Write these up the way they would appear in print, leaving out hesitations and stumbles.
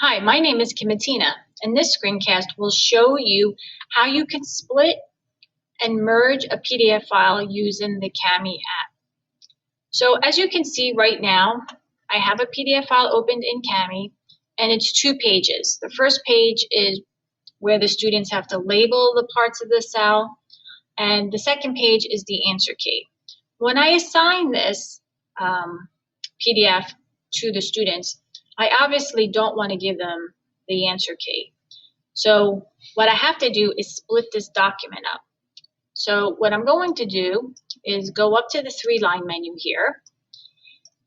Hi, my name is Kimatina, and this screencast will show you how you can split and merge a PDF file using the Kami app. So as you can see right now, I have a PDF file opened in Kami, and it's 2 pages. The first page is where the students have to label the parts of the cell, and the second page is the answer key. When I assign this PDF to the students, I obviously don't want to give them the answer key. So what I have to do is split this document up. So what I'm going to do is go up to the 3-line menu here,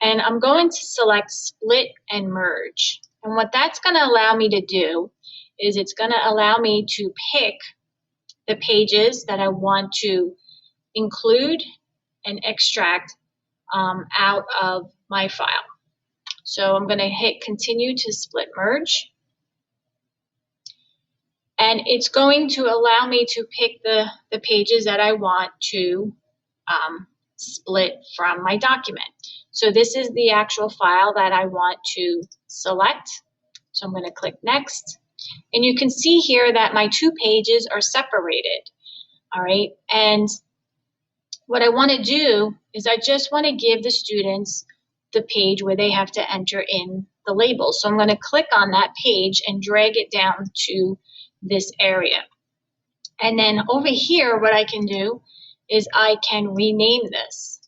and I'm going to select split and merge. And what that's going to allow me to do is it's going to allow me to pick the pages that I want to include and extract out of my file. So I'm going to hit continue to split merge. And it's going to allow me to pick the pages that I want to split from my document. So this is the actual file that I want to select. So I'm going to click next. And you can see here that my 2 pages are separated. All right. And what I want to do is I just want to give the students the page where they have to enter in the label. So I'm going to click on that page and drag it down to this area. And then over here, what I can do is I can rename this.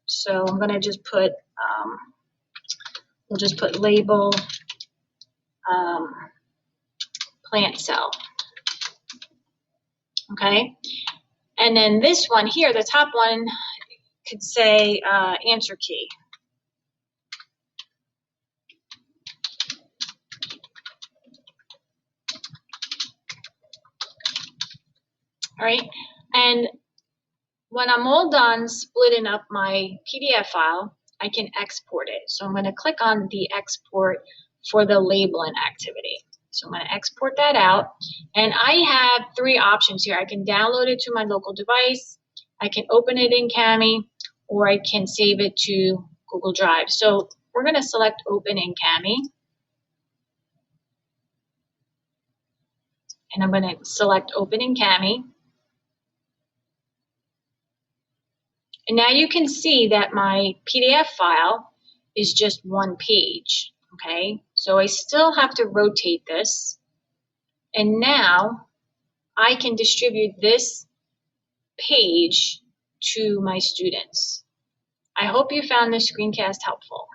So I'm going to just put, we'll just put label plant cell. Okay. And then this one here, the top one, could say answer key. All right. And when I'm all done splitting up my PDF file, I can export it. So I'm going to click on the export for the labeling activity. So I'm going to export that out. And I have 3 options here. I can download it to my local device, I can open it in Kami, or I can save it to Google Drive. So we're going to select open in Kami. And I'm going to select open in Kami. And now you can see that my PDF file is just 1 page, okay? So I still have to rotate this. And now I can distribute this page to my students. I hope you found this screencast helpful.